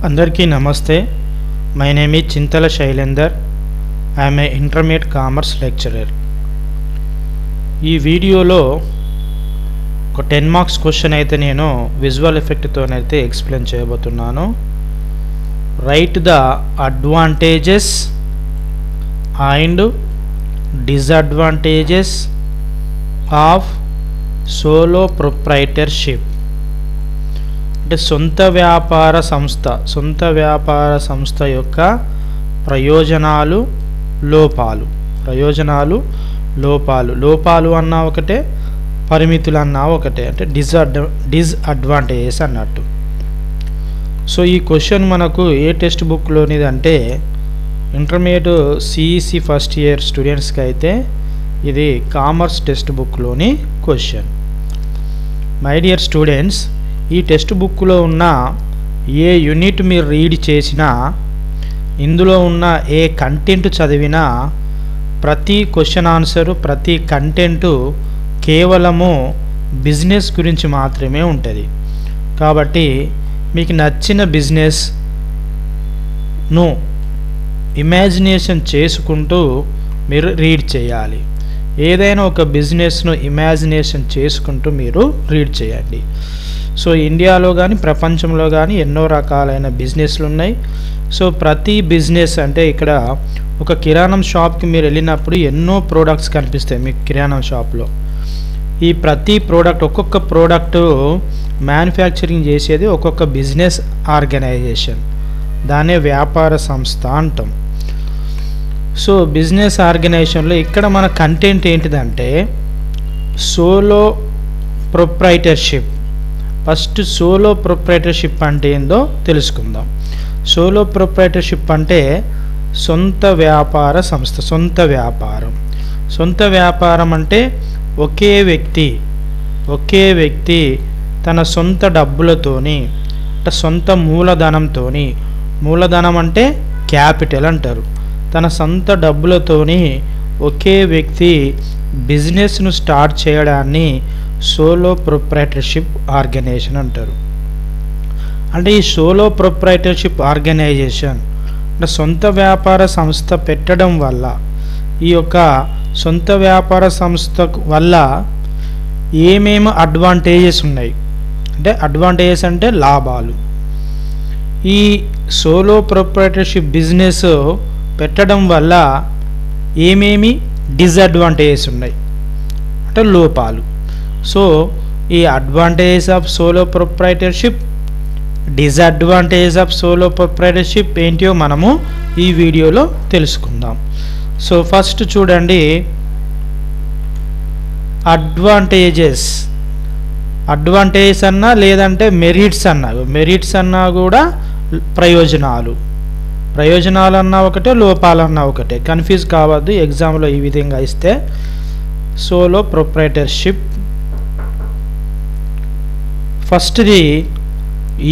అందరికీ నమస్తే. My name is Chintala Shailender. I'm a intermediate commerce lecturer. ఈ వీడియోలో ఒక 10 మార్క్స్ క్వశ్చన్ అయితే నేను విజువల్ ఎఫెక్ట్తోనైతే ఎక్స్ప్లెయిన్ చేయబోతున్నాను. Right the advantages and disadvantages of solo proprietorship. అంటే సొంత వ్యాపార సంస్థ యొక్క ప్రయోజనాలు లోపాలు అన్నా ఒకటే, పరిమితులు అన్నా ఒకటే, అంటే డిసడ్వాంటేజెస్ అన్నట్టు. సో ఈ క్వశ్చన్ మనకు ఏ టెక్స్ట్ బుక్లోనిది అంటే ఇంటర్మీడియట్ సిఈసి ఫస్ట్ ఇయర్ స్టూడెంట్స్కి అయితే ఇది కామర్స్ టెక్స్ట్ బుక్లోని క్వశ్చన్. మై డియర్ స్టూడెంట్స్, ఈ టెక్స్ట్ బుక్లో ఉన్న ఏ యూనిట్ మీరు రీడ్ చేసినా, ఇందులో ఉన్న ఏ కంటెంట్ చదివినా ప్రతి క్వశ్చన్ ఆన్సరు, ప్రతి కంటెంటు కేవలము బిజినెస్ గురించి మాత్రమే ఉంటుంది. కాబట్టి మీకు నచ్చిన బిజినెస్ను ఇమాజినేషన్ చేసుకుంటూ మీరు రీడ్ చేయాలి. ఏదైనా ఒక బిజినెస్ను ఇమాజినేషన్ చేసుకుంటూ మీరు రీడ్ చేయండి. సో ఇండియాలో కానీ ప్రపంచంలో కానీ ఎన్నో రకాలైన బిజినెస్లు ఉన్నాయి. సో ప్రతి బిజినెస్ అంటే ఇక్కడ ఒక కిరాణం షాప్కి మీరు వెళ్ళినప్పుడు ఎన్నో ప్రోడక్ట్స్ కనిపిస్తాయి మీకు కిరాణం షాప్లో. ఈ ప్రతి ప్రోడక్ట్, ఒక్కొక్క ప్రోడక్ట్ మ్యానుఫ్యాక్చరింగ్ చేసేది ఒక్కొక్క బిజినెస్ ఆర్గనైజేషన్, దాన్నే వ్యాపార సంస్థ అంటాం. సో బిజినెస్ ఆర్గనైజేషన్లో ఇక్కడ మన కంటెంట్ ఏంటిదంటే solo proprietorship. First solo proprietorship అంటే ఏందో తెలుసుకుందాం. సోలో ప్రొప్రైటర్షిప్ అంటే సొంత వ్యాపార సంస్థ, సొంత వ్యాపారం అంటే ఒకే వ్యక్తి తన సొంత డబ్బులతోని, అంటే సొంత మూలధనం అంటే క్యాపిటల్ అంటారు. తన సొంత డబ్బులతోని ఒకే వ్యక్తి బిజినెస్ను స్టార్ట్ చేయడాన్ని సోలో ప్రొప్రైటర్షిప్ ఆర్గనైజేషన్ అంటారు. అంటే ఈ సోలో ప్రొప్రైటర్షిప్ ఆర్గనైజేషన్ అంటే సొంత వ్యాపార సంస్థ పెట్టడం వల్ల, ఈ యొక్క సొంత వ్యాపార సంస్థ వల్ల ఏమేమి అడ్వాంటేజెస్ ఉన్నాయి అంటే, అడ్వాంటేజెస్ అంటే లాభాలు. ఈ సోలో ప్రొప్రైటర్షిప్ బిజినెస్ పెట్టడం వల్ల ఏమేమి డిసడ్వాంటేజెస్ ఉన్నాయి అంటే లోపాలు. సో ఈ advantages of solo proprietorship, disadvantages of solo proprietorship ఏంటో మనము ఈ వీడియోలో తెలుసుకుందాం. సో ఫస్ట్ చూడండి, అడ్వాంటేజెస్ అన్నా లేదంటే మెరిట్స్ అన్నా కూడా ప్రయోజనాలు అన్నా ఒకటే, లోపాలన్నా ఒకటే. కన్ఫ్యూజ్ కావద్దు, ఎగ్జామ్లో ఈ విధంగా ఇస్తే. సోలో ప్రొప్రైటర్షిప్ ఫస్ట్ది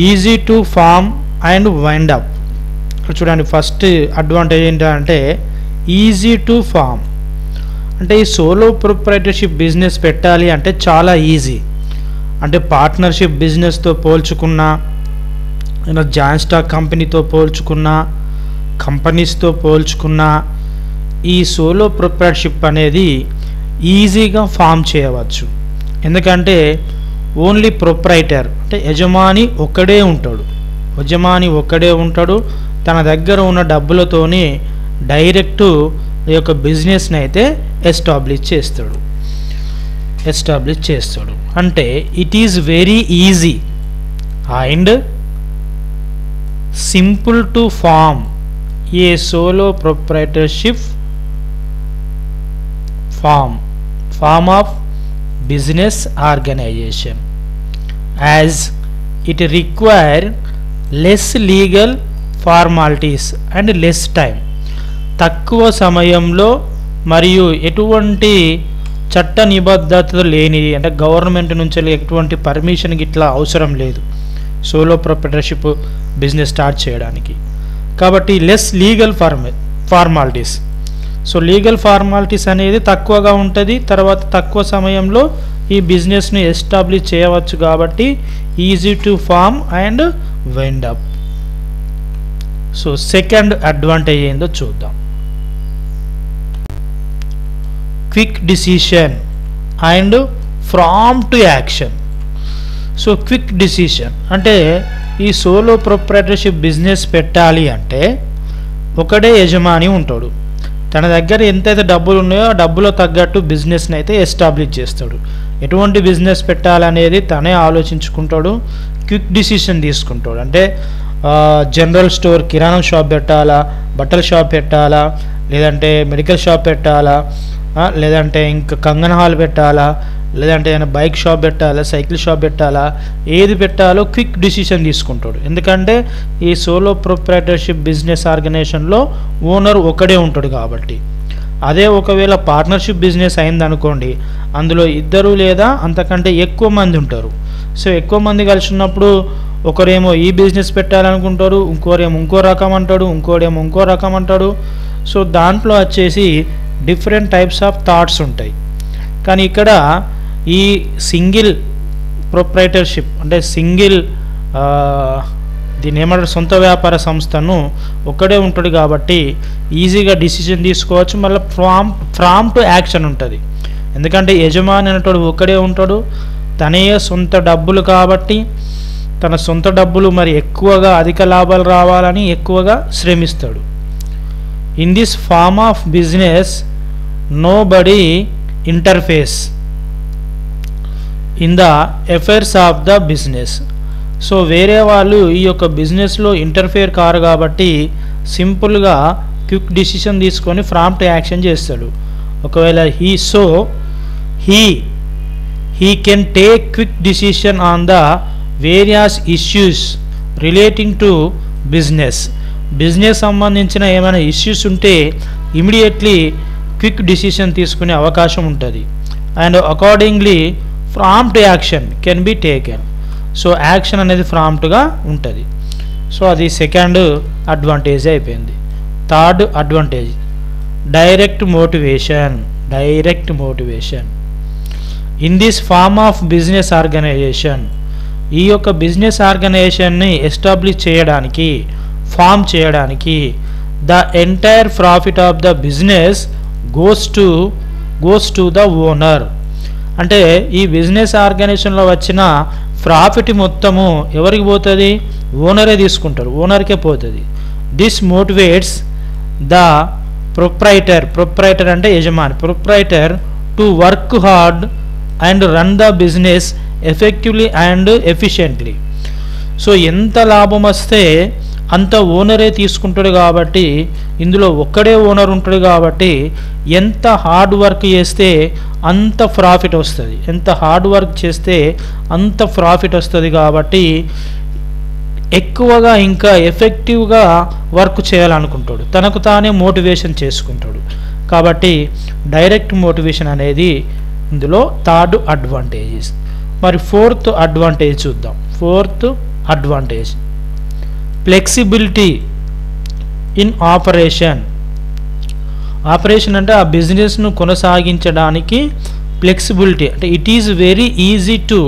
easy to form and wind up. చూడండి, ఫస్ట్ అడ్వాంటేజ్ ఏంటంటే ఈజీ టు ఫార్మ్. అంటే ఈ సోలో ప్రొప్రైటర్షిప్ బిజినెస్ పెట్టాలి అంటే చాలా ఈజీ. అంటే పార్ట్నర్షిప్ బిజినెస్తో పోల్చుకున్నా, జాయింట్ స్టాక్ కంపెనీతో పోల్చుకున్నా, కంపెనీస్తో పోల్చుకున్నా, ఈ సోలో ప్రొప్రైటర్షిప్ అనేది ఈజీగా ఫామ్ చేయవచ్చు. ఎందుకంటే ఓన్లీ ప్రొప్రైటర్ అంటే యజమాని ఒక్కడే ఉంటాడు. తన దగ్గర ఉన్న డబ్బులతోని డైరెక్ట్ ఈ యొక్క బిజినెస్ని అయితే ఎస్టాబ్లిష్ చేస్తాడు. అంటే it is very easy and simple to form a solo proprietorship form of business organization, as it require less legal formalities and less time. తక్కువ సమయంలో మరియు ఎటువంటి చట్ట నిబద్ధతలు లేనిది, అంటే గవర్నమెంట్ నుంచి ఎటువంటి పర్మిషన్ గిట్లా అవసరం లేదు సోలో ప్రొప్రైటర్షిప్ బిజినెస్ స్టార్ట్ చేయడానికి. కాబట్టి less legal formalities. So legal formalities అనేది తక్కువగా ఉంటుంది. తర్వాత తక్కువ సమయంలో ఈ బిజినెస్ని ఎస్టాబ్లిష్ చేయవచ్చు. కాబట్టి easy to form and wind up. So second advantage ఏందో చూద్దాం. Quick decision and prompt action. So quick decision అంటే ఈ సోలో ప్రొప్రైటర్షిప్ బిజినెస్ పెట్టాలి అంటే ఒకడే యజమాని ఉంటాడు. తన దగ్గర ఎంతైతే డబ్బులు ఉన్నాయో ఆ డబ్బులో తగ్గట్టు బిజినెస్ని అయితే ఎస్టాబ్లిష్ చేస్తాడు. ఎటువంటి బిజినెస్ పెట్టాలనేది తనే ఆలోచించుకుంటాడు, క్విక్ డిసిషన్ తీసుకుంటాడు. అంటే జనరల్ స్టోర్ కిరాణం షాప్ పెట్టాలా, బట్టల షాప్ పెట్టాలా, లేదంటే మెడికల్ షాప్ పెట్టాలా, లేదంటే ఇంకా కంగన్ హాల్ పెట్టాలా, లేదంటే ఏదైనా బైక్ షాప్ పెట్టాలా, సైకిల్ షాప్ పెట్టాలా, ఏది పెట్టాలో క్విక్ డిసిషన్ తీసుకుంటాడు. ఎందుకంటే ఈ సోలో ప్రొప్రైటర్షిప్ బిజినెస్ ఆర్గనైజేషన్లో ఓనర్ ఒకడే ఉంటాడు కాబట్టి. అదే ఒకవేళ పార్ట్నర్షిప్ బిజినెస్ అయిందనుకోండి, అందులో ఇద్దరు లేదా అంతకంటే ఎక్కువ మంది ఉంటారు. సో ఎక్కువ మంది కలిసి ఉన్నప్పుడు ఒకరేమో ఈ బిజినెస్ పెట్టాలనుకుంటారు, ఇంకోరేమో ఇంకో రకం అంటాడు, ఇంకోడేమో ఇంకో రకం అంటాడు. సో దాంట్లో వచ్చేసి డిఫరెంట్ టైప్స్ ఆఫ్ థాట్స్ ఉంటాయి. కానీ ఇక్కడ ఈ సింగిల్ ప్రొప్రైటర్షిప్ అంటే సింగిల్ దీన్ని ఏమంటారు సొంత వ్యాపార సంస్థను ఒక్కడే ఉంటాడు కాబట్టి ఈజీగా డిసిషన్ తీసుకోవచ్చు. మళ్ళీ ప్రాంప్ట్ యాక్షన్ ఉంటుంది. ఎందుకంటే యజమాని అనేటోడు ఒక్కడే ఉంటాడు, తనే సొంత డబ్బులు కాబట్టి తన సొంత డబ్బులు మరి ఎక్కువగా అధిక లాభాలు రావాలని ఎక్కువగా శ్రమిస్తాడు. In this form of business nobody interfaces in the affairs of the business. So వేరే వాళ్ళు ఈ యొక్క బిజినెస్లో ఇంటర్ఫేర్ కారు కాబట్టి సింపుల్గా క్విక్ డిసిషన్ తీసుకొని ప్రాంప్ట్ యాక్షన్ చేస్తాడు. ఒకవేళ he can take quick decision on the various issues relating to business సంబంధించిన ఏమైనా ఇష్యూస్ ఉంటే ఇమీడియట్లీ క్విక్ డిసిషన్ తీసుకునే అవకాశం ఉంటుంది. And accordingly prompt action can be taken. So action అనేది ప్రాంప్ట్గా ఉంటుంది. సో అది సెకండ్ అడ్వాంటేజ్ అయిపోయింది. Third advantage direct motivation. In this form of business organisation, ఈ యొక్క బిజినెస్ ఆర్గనైజేషన్ని ఎస్టాబ్లిష్ చేయడానికి, ఫామ్ చేయడానికి the entire profit of the business goes to the owner. అంటే ఈ బిజినెస్ ఆర్గనైజేషన్లో వచ్చిన ప్రాఫిట్ మొత్తము ఎవరికి పోతుంది? ఓనరే తీసుకుంటారు, ఓనర్కే పోతుంది. దిస్ మోటివేట్స్ ద ప్రొప్రైటర్ అంటే యజమాని, proprietor to work hard and run the business effectively and efficiently. So ఎంత లాభం వస్తే అంత ఓనరే తీసుకుంటాడు కాబట్టి, ఇందులో ఒక్కడే ఓనర్ ఉంటాడు కాబట్టి ఎంత హార్డ్ వర్క్ చేస్తే అంత ప్రాఫిట్ వస్తుంది, ఎంత హార్డ్ వర్క్ చేస్తే అంత ప్రాఫిట్ వస్తుంది. కాబట్టి ఎక్కువగా ఇంకా ఎఫెక్టివ్గా వర్క్ చేయాలనుకుంటాడు, తనకు తానే మోటివేషన్ చేసుకుంటాడు. కాబట్టి డైరెక్ట్ మోటివేషన్ అనేది ఇందులో థర్డ్ అడ్వాంటేజెస్. మరి ఫోర్త్ అడ్వాంటేజ్ చూద్దాం. Fourth advantage flexibility in operation అంటే ఆ బిజినెస్ను కొనసాగించడానికి ఫ్లెక్సిబిలిటీ అంటే it is very easy to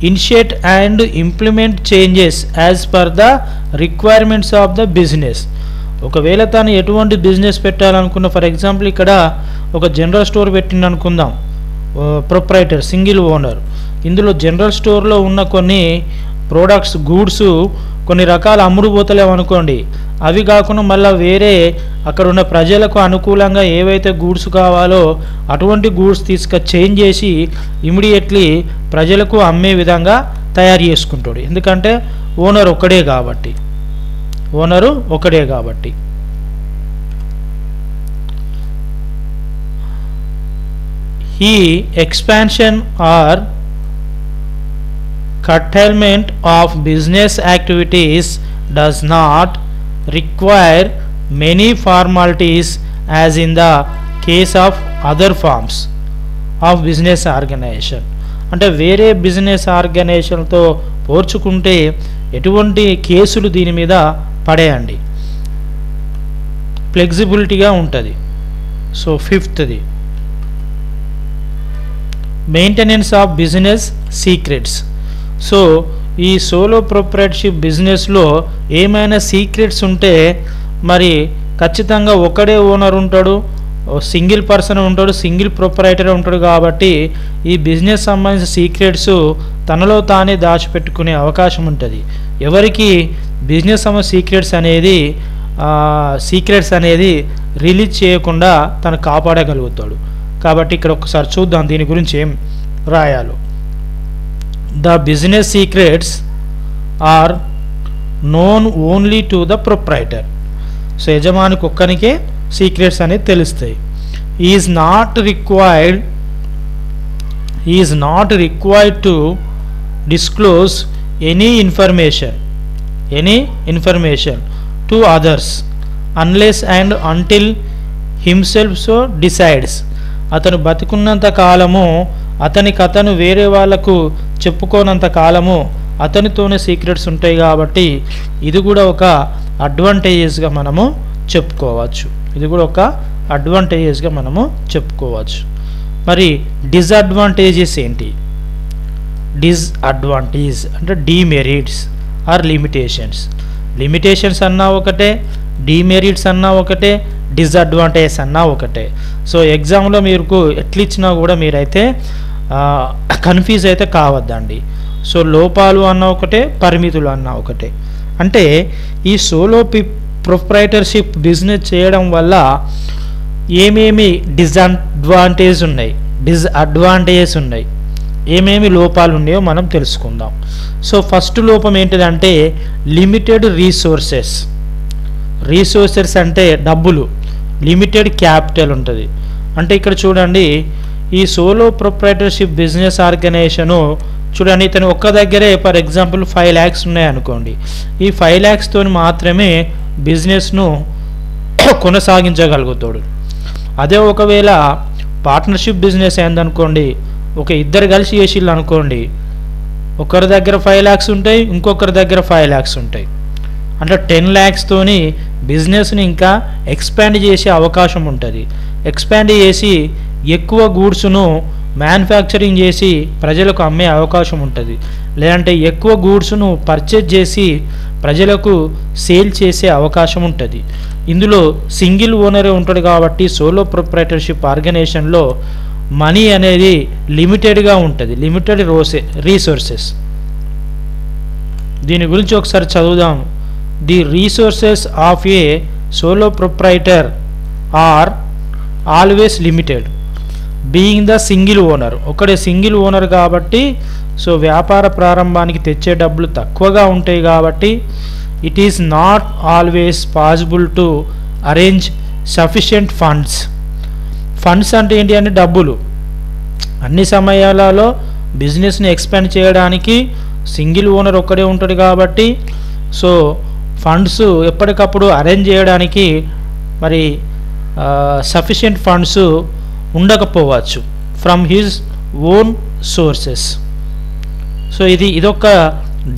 initiate and implement changes as per the requirements of the business. ఒకవేళ తాను ఎటువంటి బిజినెస్ పెట్టాలనుకున్న, ఫర్ ఎగ్జాంపుల్ ఇక్కడ ఒక జనరల్ స్టోర్ పెట్టింది అనుకుందాం, ప్రొప్రైటర్ సింగిల్ ఓనర్. ఇందులో జనరల్ స్టోర్లో ఉన్న కొన్ని ప్రోడక్ట్స్ గూడ్స్ కొన్ని రకాలు అమ్ముడుపోతలేవు అనుకోండి, అవి కాకుండా మళ్ళీ వేరే అక్కడ ఉన్న ప్రజలకు అనుకూలంగా ఏవైతే గూడ్స్ కావాలో అటువంటి గూడ్స్ చేంజ్ చేసి ఇమీడియట్లీ ప్రజలకు అమ్మే విధంగా తయారు చేసుకుంటాడు. ఎందుకంటే ఓనర్ ఒకడే కాబట్టి. ఈ expansion or curtailment of business activities does not require many formalities as in the case of other forms of business organization. అంటే వేరే బిజినెస్ ఆర్గనైజేషన్తో పోల్చుకుంటే ఎటువంటి కేసులు దీని మీద పడేయండి, ఫ్లెక్సిబిలిటీగా ఉంటుంది. సో ఫిఫ్త్ది maintenance of business secrets. So ఈ సోలో ప్రొప్రైటర్షిప్ బిజినెస్లో ఏమైనా సీక్రెట్స్ ఉంటే మరి ఖచ్చితంగా ఒకడే ఓనర్ ఉంటాడు, సింగిల్ పర్సన్ ఉంటాడు, సింగిల్ ప్రొప్రైటర్ ఉంటాడు. కాబట్టి ఈ బిజినెస్ సంబంధించిన సీక్రెట్స్ తనలో తానే దాచిపెట్టుకునే అవకాశం ఉంటుంది. ఎవరికి బిజినెస్ సంబంధించిన సీక్రెట్స్ అనేది రిలీజ్ చేయకుండా తను కాపాడగలుగుతాడు. కాబట్టి ఇక్కడ ఒకసారి చూద్దాం దీని గురించి ఏం రాయాలో. The business secrets are known only to the proprietor. So యజమానికి ఒక్కనికే సీక్రెట్స్ అనేది తెలుస్తాయి. Is not required to disclose any information to others unless and until himself so decides. అతను బతికున్నంత కాలము అతను వేరే వాళ్ళకు చెప్పుకోనంత కాలము అతనితోనే సీక్రెట్స్ ఉంటాయి. కాబట్టి ఇది కూడా ఒక అడ్వాంటేజెస్గా మనము చెప్పుకోవచ్చు. మరి డిసడ్వాంటేజెస్ ఏంటి? డిసడ్వాంటేజ్ అంటే డిమెరిట్స్ ఆర్ లిమిటేషన్స్ అన్నా ఒకటే, డిమెరిట్స్ అన్నా ఒకటే, డిసడ్వాంటేజ్ అన్నా ఒకటే. సో ఎగ్జామ్లో మీకు ఎట్లా ఇచ్చినా కూడా మీరైతే కన్ఫ్యూజ్ అయితే కావద్దండి. సో లోపాలు అన్న ఒకటే, పరిమితులు అన్న ఒకటే. అంటే ఈ సోలో ప్రొప్రైటర్షిప్ బిజినెస్ చేయడం వల్ల ఏమేమి డిసడ్వాంటేజెస్ ఉన్నాయి, ఏమేమి లోపాలు ఉన్నాయో మనం తెలుసుకుందాం. సో ఫస్ట్ లోపం ఏంటిదంటే లిమిటెడ్ రీసోర్సెస్ అంటే డబ్బులు, లిమిటెడ్ క్యాపిటల్ ఉంటుంది. అంటే ఇక్కడ చూడండి, ఈ సోలో ప్రొప్రైటర్షిప్ బిజినెస్ ఆర్గనైజేషను చూడండి, ఇతను ఒక్క దగ్గరే ఫర్ ఎగ్జాంపుల్ 5 lakhs ఉన్నాయనుకోండి. ఈ 5 lakhsతో మాత్రమే బిజినెస్ను కొనసాగించగలుగుతాడు. అదే ఒకవేళ పార్ట్నర్షిప్ బిజినెస్ అయిందనుకోండి, ఒక ఇద్దరు కలిసి చేసిళ్ళు అనుకోండి, ఒకరి దగ్గర 5 lakhs ఉంటాయి, ఇంకొకరి దగ్గర 5 lakhs ఉంటాయి. అంటే 10 lakhstోని బిజినెస్ని ఇంకా ఎక్స్పాండ్ చేసే అవకాశం ఉంటుంది. ఎక్స్పాండ్ చేసి ఎక్కువ గూడ్స్ను మ్యానుఫ్యాక్చరింగ్ చేసి ప్రజలకు అమ్మే అవకాశం ఉంటుంది. లేదంటే ఎక్కువ గూడ్స్ను పర్చేజ్ చేసి ప్రజలకు సేల్ చేసే అవకాశం ఉంటుంది. ఇందులో సింగిల్ ఓనరే ఉంటాడు. కాబట్టి సోలో ప్రొప్రైటర్షిప్ ఆర్గనైజేషన్లో మనీ అనేది లిమిటెడ్గా ఉంటుంది, లిమిటెడ్ రీసోర్సెస్. దీని గురించి ఒకసారి చదువుదాం. The resources of a solo proprietor are always limited being the single owner. ఒకడే సింగిల్ ఓనర్ కాబట్టి సో వ్యాపార ప్రారంభానికి తెచ్చే డబ్బులు తక్కువగా ఉంటాయి. కాబట్టి it is not always possible to arrange sufficient funds అంటే ఏంటి అంటే డబ్బులు. అన్ని సమయాలలో బిజినెస్ని ఎక్స్పాండ్ చేయడానికి సింగిల్ ఓనర్ ఒక్కడే ఉంటాడు. కాబట్టి సో ఫండ్స్ ఎప్పటికప్పుడు అరేంజ్ చేయడానికి మరి సఫిషియంట్ ఫండ్స్ ఉండకపోవచ్చు from his own sources. So ఇదొక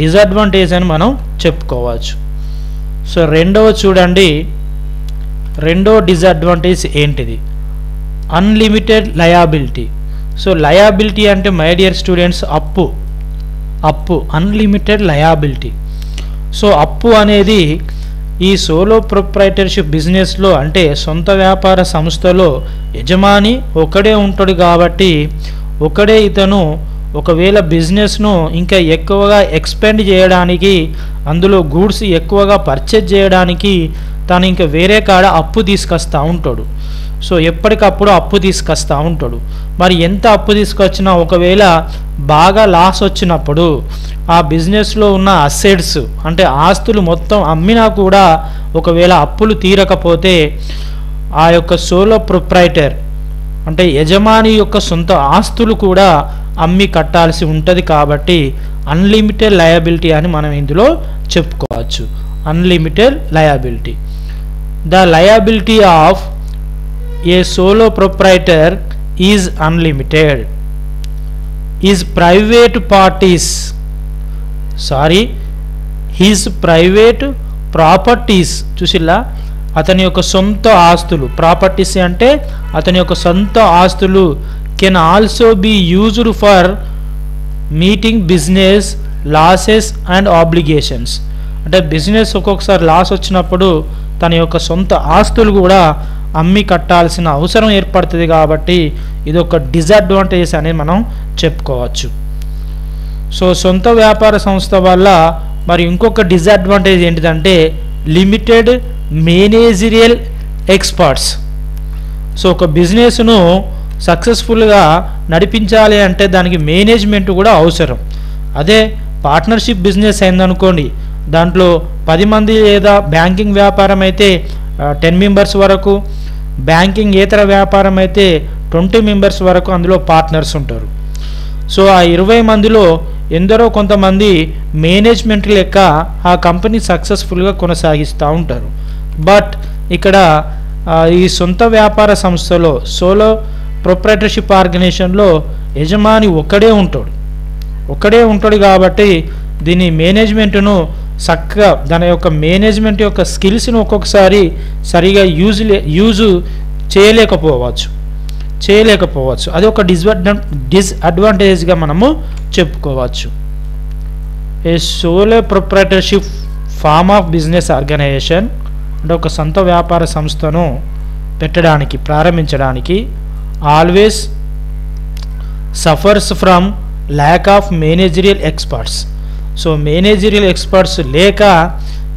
డిసడ్వాంటేజ్ అని మనం చెప్పుకోవచ్చు. సో రెండో డిసడ్వాంటేజ్ ఏంటిది? Unlimited liability. సో లయబిలిటీ అంటే మై డియర్ స్టూడెంట్స్ అప్పు అన్లిమిటెడ్ లయబిలిటీ. సో అప్పు అనేది ఈ సోలో ప్రొప్రైటర్షిప్ బిజినెస్లో అంటే సొంత వ్యాపార సంస్థలో యజమాని ఒకడే ఉంటాడు. కాబట్టి ఒకడే ఇతను ఒకవేళ బిజినెస్ను ఇంకా ఎక్కువగా ఎక్స్పాండ్ చేయడానికి, అందులో గూడ్స్ ఎక్కువగా పర్చేజ్ చేయడానికి తను ఇంకా వేరే కాడ అప్పు తీసుకొస్తూ ఉంటాడు. సో ఎప్పటికప్పుడు అప్పు తీసుకొస్తూ ఉంటాడు. మరి ఎంత అప్పు తీసుకొచ్చినా ఒకవేళ బాగా లాస్ వచ్చినప్పుడు ఆ బిజినెస్లో ఉన్న అసెట్స్ అంటే ఆస్తులు మొత్తం అమ్మినా కూడా ఒకవేళ అప్పులు తీరకపోతే ఆ యొక్క సోలో ప్రొప్రైటర్ అంటే యజమాని యొక్క సొంత ఆస్తులు కూడా అమ్మి కట్టాల్సి ఉంటుంది. కాబట్టి అన్లిమిటెడ్ లయబిలిటీ అని మనం ఇందులో చెప్పుకోవచ్చు. Unlimited liability. The liability of a solo proprietor is unlimited. Is private properties చూసిల్లా అతని యొక్క సొంత ఆస్తులు, ప్రాపర్టీస్ అంటే అతని యొక్క సొంత ఆస్తులు can also be used for meeting business losses and obligations. అంటే బిజినెస్ ఒక్కొక్కసారి లాస్ వచ్చినప్పుడు తన యొక్క సొంత ఆస్తులు కూడా అమ్మి కట్టాల్సిన అవసరం ఏర్పడుతుంది. కాబట్టి ఇది ఒక డిసడ్వాంటేజ్ అని మనం చెప్పుకోవచ్చు. సో సొంత వ్యాపార సంస్థ వల్ల మరి ఇంకొక డిసడ్వాంటేజ్ ఏంటిదంటే లిమిటెడ్ మేనేజరియల్ ఎక్స్పర్ట్స్. సో ఒక బిజినెస్ను సక్సెస్ఫుల్గా నడిపించాలి అంటే దానికి మేనేజ్మెంట్ కూడా అవసరం. అదే పార్ట్నర్షిప్ బిజినెస్ అయిందనుకోండి, దాంట్లో 10 మంది లేదా బ్యాంకింగ్ వ్యాపారం అయితే 10 మెంబర్స్ వరకు, బ్యాంకింగ్ ఏతర వ్యాపారం అయితే 20 మెంబర్స్ వరకు అందులో పార్ట్నర్స్ ఉంటారు. సో ఆ 20 మందిలో ఎందరో కొంతమంది మేనేజ్మెంట్ లెక్క ఆ కంపెనీ సక్సెస్ఫుల్గా కొనసాగిస్తూ ఉంటారు. బట్ ఇక్కడ ఈ సొంత వ్యాపార సంస్థలో సోలో ప్రొప్రైటర్షిప్ ఆర్గనైజేషన్లో యజమాని ఒక్కడే ఉంటాడు కాబట్టి దీని మేనేజ్మెంట్ను చక్కగా దాని యొక్క మేనేజ్మెంట్ యొక్క స్కిల్స్ను ఒక్కొక్కసారి సరిగా యూజ్ చేయలేకపోవచ్చు. అది ఒక డిస్అడ్వాంటేజ్గా మనము చెప్పుకోవచ్చు. A solo proprietorship form of business organisation అంటే ఒక సొంత వ్యాపార సంస్థను ప్రారంభించడానికి always suffers from lack of managerial experts. So managerial experts లేక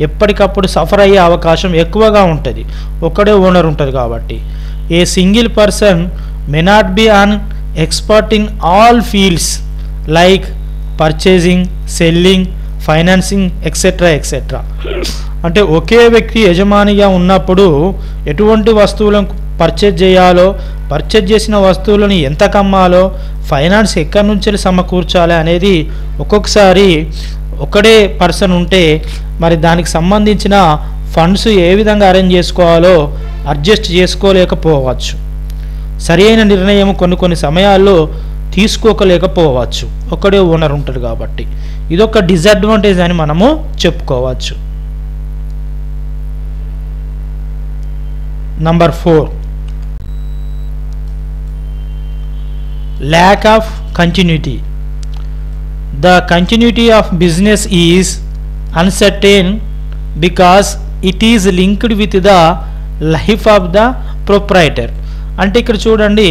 ఎప్పటికప్పుడు సఫర్ అయ్యే అవకాశం ఎక్కువగా ఉంటుంది. ఒక్కడే ఓనర్ ఉంటుంది కాబట్టి. A single person may not be an expert in all fields like purchasing, selling, financing etcetera. అంటే ఒకే వ్యక్తి యజమానిగా ఉన్నప్పుడు ఎటువంటి వస్తువులను పర్చేజ్ చేయాలో, పర్చేజ్ చేసిన వస్తువులను ఎంత కమ్మాలో, ఫైనాన్స్ ఎక్కడి నుంచి సమకూర్చాలి అనేది ఒక్కొక్కసారి ఒకడే పర్సన్ ఉంటే మరి దానికి సంబంధించిన ఫండ్స్ ఏ విధంగా అరేంజ్ చేసుకోవాలో అడ్జస్ట్ చేసుకోలేకపోవచ్చు. సరి అయిన నిర్ణయం కొన్ని సమయాల్లో తీసుకోలేకపోవచ్చు, ఒకడే ఓనర్ ఉంటాడు కాబట్టి. ఇదొక డిసడ్వాంటేజ్ అని మనము చెప్పుకోవచ్చు. Number 4, lack of continuity. The continuity of business is uncertain because it is linked with the life of the proprietor. అంటే ఇక్కడ చూడండి,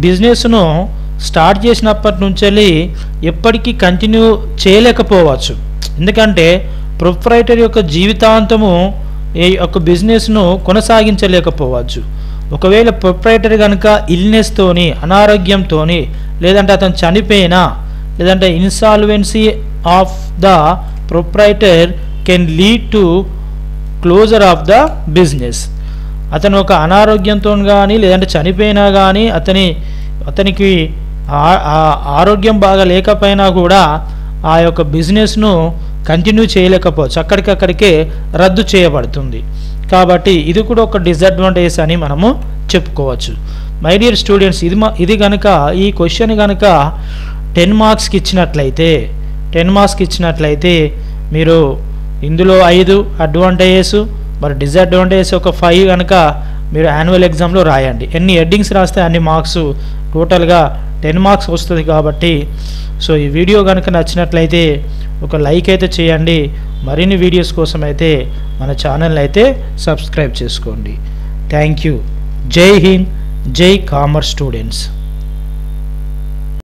బిజినెస్ను స్టార్ట్ చేసినప్పటి నుంచి ఎప్పటికీ కంటిన్యూ చేయలేకపోవచ్చు. ఎందుకంటే ప్రొప్రైటర్ యొక్క జీవితాంతము ఈ యొక్క బిజినెస్ను కొనసాగించలేకపోవచ్చు. ఒకవేళ ప్రొప్రైటర్ కనుక ఇల్నెస్తోని, అనారోగ్యంతోని, లేదంటే అతను చనిపోయినా, లేదంటే insolvency of the proprietor can lead to closure of the business. అతను ఒక అనారోగ్యంతో కానీ లేదంటే చనిపోయినా కానీ అతనికి ఆరోగ్యం బాగా లేకపోయినా కూడా ఆ యొక్క బిజినెస్ను కంటిన్యూ చేయలేకపోవచ్చు, అక్కడికక్కడికే రద్దు చేయబడుతుంది. కాబట్టి ఇది కూడా ఒక డిసడ్వాంటేజ్ అని మనము చెప్పుకోవచ్చు. మై డియర్ స్టూడెంట్స్, ఇది కనుక ఈ క్వశ్చన్ కనుక 10 మార్క్స్కి ఇచ్చినట్లయితే మీరు ఇందులో 5 అడ్వాంటేజెస్ మరి డిసడ్వాంటేజెస్ ఒక 5 కనుక మీరు యాన్యువల్ ఎగ్జామ్లో రాయండి. ఎన్ని హెడ్డింగ్స్ రాస్తే అన్ని మార్క్స్, టోటల్గా 10 మార్క్స్ వస్తుంది. కాబట్టి సో ఈ వీడియో కనుక నచ్చినట్లయితే ఒక లైక్ అయితే చేయండి. మరిన్ని వీడియోస్ కోసం అయితే మన ఛానల్ అయితే సబ్స్క్రైబ్ చేసుకోండి. Thank you. జై హింద్, జై కామర్స్ స్టూడెంట్స్.